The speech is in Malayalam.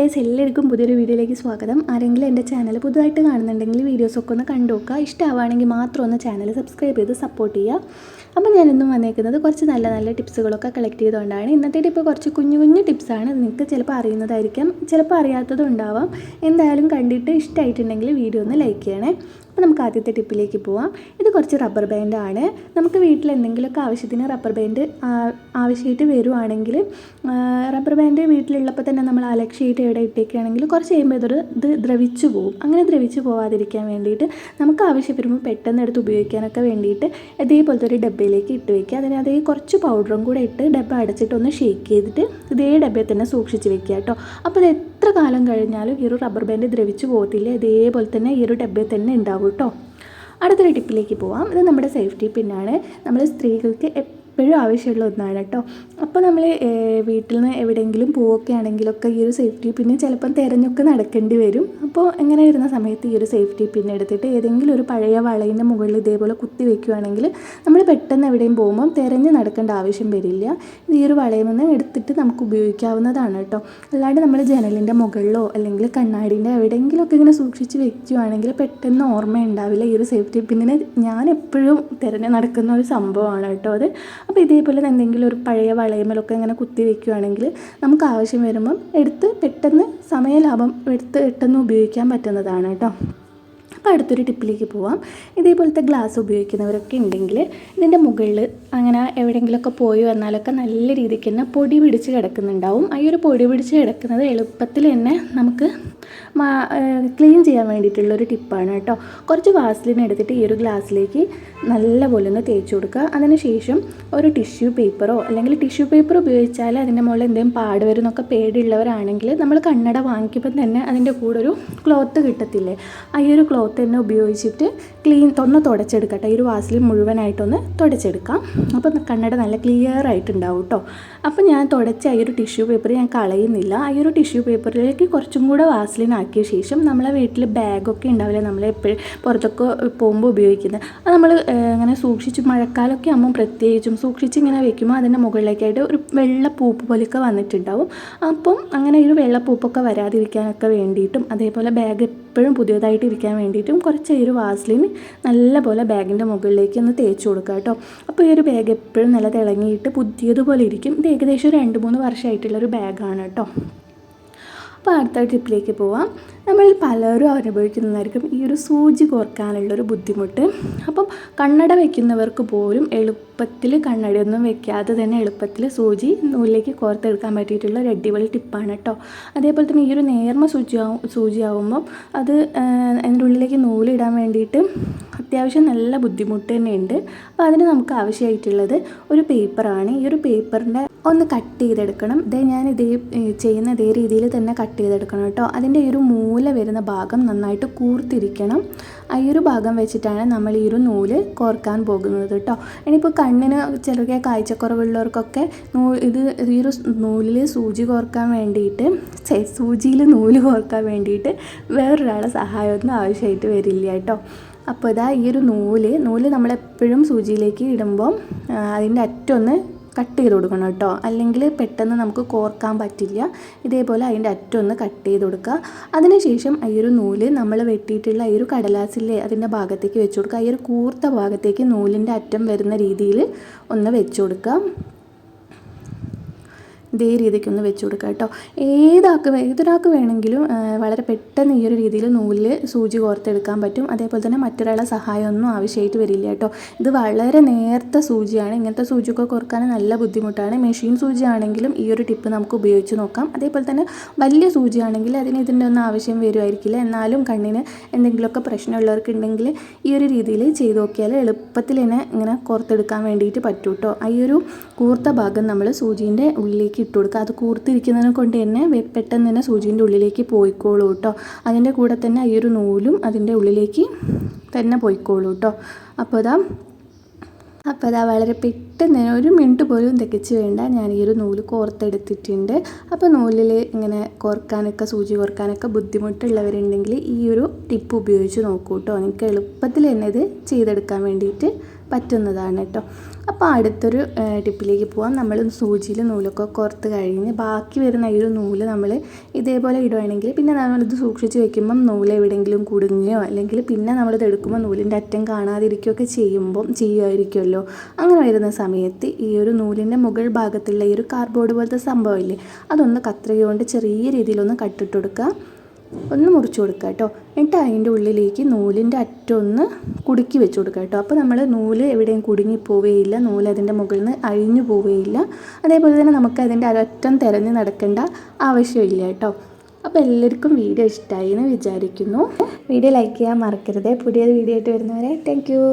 ഗൈസ്, എല്ലാവർക്കും പുതിയൊരു വീഡിയോയിലേക്ക് സ്വാഗതം. ആരെങ്കിലും എൻ്റെ ചാനൽ പുതുതായിട്ട് കാണുന്നുണ്ടെങ്കിൽ വീഡിയോസൊക്കെ ഒന്ന് കണ്ടു നോക്കുക. ഇഷ്ടമാവുകയാണെങ്കിൽ മാത്രം ഒന്ന് ചാനൽ സബ്സ്ക്രൈബ് ചെയ്ത് സപ്പോർട്ട് ചെയ്യുക. അപ്പോൾ ഞാനിന്നും വന്നേക്കുന്നത് കുറച്ച് നല്ല നല്ല ടിപ്സുകളൊക്കെ കളക്ട് ചെയ്തുകൊണ്ടാണ്. ഇന്നത്തെ ടിപ്പ് കുറച്ച് കുഞ്ഞു കുഞ്ഞു ടിപ്സാണ്. നിങ്ങൾക്ക് ചിലപ്പോൾ അറിയുന്നതായിരിക്കാം, ചിലപ്പോൾ അറിയാത്തതും ഉണ്ടാവാം. എന്തായാലും കണ്ടിട്ട് ഇഷ്ടമായിട്ടുണ്ടെങ്കിൽ വീഡിയോ ഒന്ന് ലൈക്ക് ചെയ്യണേ. അപ്പോൾ നമുക്ക് ആദ്യത്തെ ടിപ്പിലേക്ക് പോവാം. ഇത് കുറച്ച് റബ്ബർ ബാൻഡാണ്. നമുക്ക് വീട്ടിൽ എന്തെങ്കിലുമൊക്കെ ആവശ്യത്തിന് റബ്ബർ ബാൻഡ് ആവശ്യമായിട്ട് വരുവാണെങ്കിൽ, റബ്ബർ ബാൻഡ് വീട്ടിലുള്ളപ്പോൾ തന്നെ നമ്മൾ അലക്ഷ്യമായിട്ട് എവിടെ ഇട്ടേക്കുകയാണെങ്കിൽ കുറച്ച് കഴിയുമ്പോൾ ഇത് ദ്രവിച്ചു പോകും. അങ്ങനെ ദ്രവിച്ചു പോകാതിരിക്കാൻ വേണ്ടിയിട്ട് നമുക്ക് ആവശ്യം വരുമ്പോൾ പെട്ടെന്ന് എടുത്ത് ഉപയോഗിക്കാനൊക്കെ വേണ്ടിയിട്ട് ഇതേപോലത്തെ ഒരു ഡബ്ബയിലേക്ക് ഇട്ട് വയ്ക്കുക. അതിനകത്ത് കുറച്ച് പൗഡറും കൂടെ ഇട്ട് ഡബ്ബ അടച്ചിട്ട് ഒന്ന് ഷേക്ക് ചെയ്തിട്ട് ഇതേ ഡബ്ബയിൽ തന്നെ സൂക്ഷിച്ച് വെക്കുക കേട്ടോ. അപ്പോൾ ഇത് എത്ര കാലം കഴിഞ്ഞാലും ഈ ഒരു റബ്ബർ ബാൻഡ് ദ്രവിച്ചു പോകത്തില്ല. ഇതേപോലെ തന്നെ ഈ ഒരു ഡബ്ബയിൽ തന്നെ ഉണ്ടാവും കേട്ടോ. അടുത്തൊരു ടിപ്പിലേക്ക് പോവാം. ഇത് നമ്മുടെ സേഫ്റ്റി പിന്നാണ്. നമ്മൾ സ്ത്രീകൾക്ക് എപ്പോഴും ആവശ്യമുള്ള ഒന്നാണ് കേട്ടോ. അപ്പോൾ നമ്മൾ വീട്ടിൽ നിന്ന് എവിടെയെങ്കിലും പോവുകയൊക്കെ ആണെങ്കിലൊക്കെ ഈ ഒരു സേഫ്റ്റി പിന്ന് ചിലപ്പം തിരഞ്ഞൊക്കെ നടക്കേണ്ടി വരും. അപ്പോൾ ഇങ്ങനെ വരുന്ന സമയത്ത് ഈ ഒരു സേഫ്റ്റി പിന്ന് എടുത്തിട്ട് ഏതെങ്കിലും ഒരു പഴയ വളയിൻ്റെ മുകളിൽ ഇതേപോലെ കുത്തി വയ്ക്കുകയാണെങ്കിൽ നമ്മൾ പെട്ടെന്ന് എവിടെയും പോകുമ്പം തിരഞ്ഞ് നടക്കേണ്ട ആവശ്യം വരില്ല. ഈ ഒരു വളയിൽ നിന്ന് എടുത്തിട്ട് നമുക്ക് ഉപയോഗിക്കാവുന്നതാണ് കേട്ടോ. അല്ലാണ്ട് നമ്മൾ ജനലിൻ്റെ മുകളിലോ അല്ലെങ്കിൽ കണ്ണാടിൻ്റെ എവിടെയെങ്കിലുമൊക്കെ ഇങ്ങനെ സൂക്ഷിച്ച് വയ്ക്കുകയാണെങ്കിൽ പെട്ടെന്ന് ഓർമ്മ ഉണ്ടാവില്ല. ഈ ഒരു സേഫ്റ്റി പിന്നിനെ ഞാൻ എപ്പോഴും തിരഞ്ഞ് നടക്കുന്ന ഒരു സംഭവമാണ് കേട്ടോ അത്. അപ്പോൾ ഇതേപോലെ എന്തെങ്കിലും ഒരു പഴയ വളയമലൊക്കെ ഇങ്ങനെ കുത്തി വയ്ക്കുകയാണെങ്കിൽ നമുക്ക് ആവശ്യം വരുമ്പം എടുത്ത് പെട്ടെന്ന് സമയലാഭം എടുത്ത് പെട്ടെന്ന് ഉപയോഗിക്കാൻ പറ്റുന്നതാണ് കേട്ടോ. അപ്പോൾ അടുത്തൊരു ടിപ്പിലേക്ക് പോവാം. ഇതേപോലത്തെ ഗ്ലാസ് ഉപയോഗിക്കുന്നവരൊക്കെ ഉണ്ടെങ്കിൽ ഇതിൻ്റെ മുകളിൽ അങ്ങനെ എവിടെയെങ്കിലുമൊക്കെ പോയി വന്നാലൊക്കെ നല്ല രീതിക്ക് തന്നെ പൊടി പിടിച്ച് കിടക്കുന്നുണ്ടാവും. ആ ഒരു പൊടി പിടിച്ച് കിടക്കുന്നത് എളുപ്പത്തിൽ തന്നെ നമുക്ക് ക്ലീൻ ചെയ്യാൻ വേണ്ടിയിട്ടുള്ളൊരു ടിപ്പാണ് കേട്ടോ. കുറച്ച് വാസലിൻ എടുത്തിട്ട് ഈ ഒരു ഗ്ലാസ്സിലേക്ക് നല്ലപോലെ ഒന്ന് തേച്ച് കൊടുക്കുക. അതിനുശേഷം ഒരു ടിഷ്യൂ പേപ്പറോ അല്ലെങ്കിൽ ടിഷ്യൂ പേപ്പർ ഉപയോഗിച്ചാൽ അതിൻ്റെ മുകളിൽ എന്തെങ്കിലും പാട് വരുന്നൊക്കെ പേടിയുള്ളവരാണെങ്കിൽ നമ്മൾ കണ്ണട വാങ്ങിക്കുമ്പോൾ തന്നെ അതിൻ്റെ കൂടെ ഒരു ക്ലോത്ത് കിട്ടത്തില്ലേ, ആ ഈ ഒരു ക്ലോത്ത് തന്നെ ഉപയോഗിച്ചിട്ട് ഒന്ന് തുടച്ചെടുക്കട്ടെ. ഈ ഒരു വാസലിൻ മുഴുവനായിട്ടൊന്ന് തുടച്ചെടുക്കാം. അപ്പോൾ കണ്ണട നല്ല ക്ലിയർ ആയിട്ടുണ്ടാവും കേട്ടോ. അപ്പോൾ ഞാൻ തുടച്ച ഈ ഒരു ടിഷ്യൂ പേപ്പർ ഞാൻ കളയുന്നില്ല. ആ ഒരു ടിഷ്യൂ പേപ്പറിലേക്ക് കുറച്ചും കൂടെ വാസലിൻ ആക്കിയ ശേഷം നമ്മളെ വീട്ടിൽ ബാഗൊക്കെ ഉണ്ടാവില്ല, നമ്മൾ എപ്പോഴും പുറത്തൊക്കെ പോകുമ്പോൾ ഉപയോഗിക്കുന്നത്, അത് നമ്മൾ ഇങ്ങനെ സൂക്ഷിച്ച് മഴക്കാലമൊക്കെ ആകുമ്പോൾ പ്രത്യേകിച്ചും സൂക്ഷിച്ച് ഇങ്ങനെ വെക്കുമ്പോൾ അതിൻ്റെ മുകളിലേക്കായിട്ട് ഒരു വെള്ളപ്പൂപ്പ് പോലെയൊക്കെ വന്നിട്ടുണ്ടാവും. അപ്പം അങ്ങനെ ഒരു വെള്ളപ്പൂപ്പൊക്കെ വരാതിരിക്കാനൊക്കെ വേണ്ടിയിട്ടും അതേപോലെ ബാഗ് എപ്പോഴും പുതിയതായിട്ട് ഇരിക്കാൻ വേണ്ടിയിട്ടും കുറച്ച് ഈ ഒരു വാസലിൻ നല്ലപോലെ ബാഗിൻ്റെ മുകളിലേക്ക് ഒന്ന് തേച്ച് കൊടുക്കുക കേട്ടോ. അപ്പോൾ ഈ ഒരു ബാഗ് എപ്പോഴും നല്ല തിളങ്ങിയിട്ട് പുതിയതുപോലെ ഇരിക്കും. ഇത് ഏകദേശം 2-3 വർഷമായിട്ടുള്ളൊരു ബാഗാണ് കേട്ടോ. അപ്പോൾ അടുത്ത ടിപ്പിലേക്ക് പോവാം. നമ്മൾ പലരും അനുഭവിക്കുന്നതായിരിക്കും ഈ ഒരു സൂചി കോർക്കാനുള്ളൊരു ബുദ്ധിമുട്ട്. അപ്പം കണ്ണട വയ്ക്കുന്നവർക്ക് പോലും എളുപ്പത്തിൽ കണ്ണടയൊന്നും വെക്കാതെ തന്നെ എളുപ്പത്തിൽ സൂചി നൂലിലേക്ക് കോർത്തെടുക്കാൻ പറ്റിയിട്ടുള്ള ഒരു അടിപൊളി ടിപ്പാണ് കേട്ടോ. അതേപോലെ തന്നെ ഈ ഒരു നേർമ സൂചിയാവുമ്പം അത് അതിൻ്റെ ഉള്ളിലേക്ക് നൂലിടാൻ വേണ്ടിയിട്ട് അത്യാവശ്യം നല്ല ബുദ്ധിമുട്ട് തന്നെയുണ്ട്. അപ്പോൾ അതിന് നമുക്ക് ആവശ്യമായിട്ടുള്ളത് ഒരു പേപ്പറാണ്. ഈ ഒരു പേപ്പറിൻ്റെ ഒന്ന് കട്ട് ചെയ്തെടുക്കണം. ഞാൻ ചെയ്യുന്ന ഇതേ രീതിയിൽ തന്നെ കട്ട് ചെയ്തെടുക്കണം കേട്ടോ. അതിൻ്റെ ഈ ഒരു മൂല വരുന്ന ഭാഗം നന്നായിട്ട് കൂർത്തിരിക്കണം. ആ ഒരു ഭാഗം വെച്ചിട്ടാണ് നമ്മൾ ഈ ഒരു നൂല് കോർക്കാൻ പോകുന്നത് കേട്ടോ. ഇനിയിപ്പോൾ കണ്ണിന് ചെറിയ കാഴ്ചക്കുറവുള്ളവർക്കൊക്കെ ഈ ഒരു നൂലിൽ സൂചിയിൽ നൂല് കോർക്കാൻ വേണ്ടിയിട്ട് വേറൊരാളെ സഹായമൊന്നും ആവശ്യമായിട്ട് വരില്ല കേട്ടോ. അപ്പോൾ ഇതാ ഈ ഒരു നൂല് നമ്മളെപ്പോഴും സൂചിയിലേക്ക് ഇടുമ്പം അതിൻ്റെ അറ്റമൊന്ന് കട്ട് ചെയ്ത് കൊടുക്കണം കേട്ടോ. അല്ലെങ്കിൽ പെട്ടെന്ന് നമുക്ക് കോർക്കാൻ പറ്റില്ല. ഇതേപോലെ അതിൻ്റെ അറ്റം ഒന്ന് കട്ട് ചെയ്ത് കൊടുക്കുക. അതിനുശേഷം ഈ ഒരു നൂല് നമ്മൾ വെട്ടിയിട്ടുള്ള ഈ ഒരു കടലാസില്ലേ അതിൻ്റെ ഭാഗത്തേക്ക് വെച്ച് കൊടുക്കുക. ഈ ഒരു കൂർത്ത ഭാഗത്തേക്ക് നൂലിൻ്റെ അറ്റം വരുന്ന രീതിയിൽ ഒന്ന് വെച്ച് കൊടുക്കുക. ഇതേ രീതിക്കൊന്ന് വെച്ച് കൊടുക്കുക കേട്ടോ. ഏതൊരാൾക്ക് വേണമെങ്കിലും വളരെ പെട്ടെന്ന് ഈ ഒരു രീതിയിൽ നൂലിൽ സൂചി കോർത്തെടുക്കാൻ പറ്റും. അതേപോലെ തന്നെ മറ്റൊരാളെ സഹായമൊന്നും ആവശ്യമായിട്ട് വരില്ല കേട്ടോ. ഇത് വളരെ നേർത്ത സൂചിയാണ്. ഇങ്ങനത്തെ സൂചിയൊക്കെ കോർക്കാൻ നല്ല ബുദ്ധിമുട്ടാണ്. മെഷീൻ സൂചിയാണെങ്കിലും ഈ ഒരു ടിപ്പ് നമുക്ക് ഉപയോഗിച്ച് നോക്കാം. അതേപോലെ തന്നെ വലിയ സൂചിയാണെങ്കിൽ ഇതിൻ്റെ ഒന്നും ആവശ്യം വരുമായിരിക്കില്ല. എന്നാലും കണ്ണിന് എന്തെങ്കിലുമൊക്കെ പ്രശ്നമുള്ളവർക്കുണ്ടെങ്കിൽ ഈ ഒരു രീതിയിൽ ചെയ്ത് നോക്കിയാൽ എളുപ്പത്തിൽ തന്നെ ഇങ്ങനെ കോർത്തെടുക്കാൻ വേണ്ടിയിട്ട് പറ്റും കേട്ടോ. ഈ ഒരു കൂർത്ത ഭാഗം നമ്മൾ സൂചീൻ്റെ ഉള്ളിലേക്ക് ഇട്ട് കൊടുക്കുക. അത് കൂർത്തിരിക്കുന്നതിനെ കൊണ്ട് തന്നെ പെട്ടെന്ന് തന്നെ സൂചീൻ്റെ ഉള്ളിലേക്ക് പോയിക്കോളൂ കേട്ടോ. അതിൻ്റെ കൂടെ തന്നെ ഈ ഒരു നൂലും അതിൻ്റെ ഉള്ളിലേക്ക് തന്നെ പോയിക്കോളൂ കേട്ടോ. അപ്പോൾ അതാ വളരെ പെട്ടെന്ന് 1 മിനിറ്റ് പോലും തികച്ച് വേണ്ട ഞാൻ ഈ ഒരു നൂല് കോർത്തെടുത്തിട്ടുണ്ട്. അപ്പോൾ നൂലിൽ ഇങ്ങനെ സൂചി കോർക്കാനൊക്കെ ബുദ്ധിമുട്ടുള്ളവരുണ്ടെങ്കിൽ ഈ ഒരു ടിപ്പ് ഉപയോഗിച്ച് നോക്കൂ കേട്ടോ. നിങ്ങൾക്ക് എളുപ്പത്തിൽ തന്നെ ഇത് ചെയ്തെടുക്കാൻ വേണ്ടിയിട്ട് പറ്റുന്നതാണ് കേട്ടോ. അപ്പോൾ അടുത്തൊരു ടിപ്പിലേക്ക് പോകാം. നമ്മൾ സൂചിയിൽ നൂലൊക്കെ കോർത്ത് കഴിഞ്ഞ് ബാക്കി വരുന്ന ഈ ഒരു നൂല് നമ്മൾ ഇതേപോലെ ഇടുകയാണെങ്കിൽ പിന്നെ നമ്മളിത് സൂക്ഷിച്ച് വെക്കുമ്പം നൂല് എവിടെയെങ്കിലും കുടുങ്ങുകയോ അല്ലെങ്കിൽ പിന്നെ നമ്മളിത് എടുക്കുമ്പോൾ നൂലിൻ്റെ അറ്റം കാണാതിരിക്കുകയൊക്കെ ചെയ്യുമായിരിക്കുമല്ലോ. അങ്ങനെ വരുന്ന സമയത്ത് ഈ ഒരു നൂലിൻ്റെ മുകൾ ഭാഗത്തുള്ള ഈ ഒരു കാർഡ്ബോർഡ് പോലത്തെ സംഭവമില്ലേ, അതൊന്ന് കത്രിക കൊണ്ട് ചെറിയ രീതിയിലൊന്ന് കട്ടിട്ട് കൊടുക്കുക, ഒന്ന് മുറിച്ച് കൊടുക്കുക കേട്ടോ. എന്നിട്ട് അതിൻ്റെ ഉള്ളിലേക്ക് നൂലിൻ്റെ അറ്റം ഒന്ന് കുടുക്കി വെച്ച് കൊടുക്കുക കേട്ടോ. അപ്പോൾ നമ്മൾ നൂല് എവിടെയും കുടുങ്ങി പോവുകയില്ല, നൂല് അതിൻ്റെ മുകളിൽ നിന്ന് അഴിഞ്ഞു പോവുകയില്ല. അതേപോലെ തന്നെ നമുക്ക് അതിൻ്റെ അറ്റം തിരഞ്ഞ് നടക്കേണ്ട ആവശ്യമില്ല കേട്ടോ. അപ്പോൾ എല്ലാവർക്കും വീഡിയോ ഇഷ്ടമായി എന്ന് വിചാരിക്കുന്നു. വീഡിയോ ലൈക്ക് ചെയ്യാൻ മറക്കരുത്. പുതിയൊരു വീഡിയോ ആയിട്ട് വരുന്നവരെ താങ്ക് യു.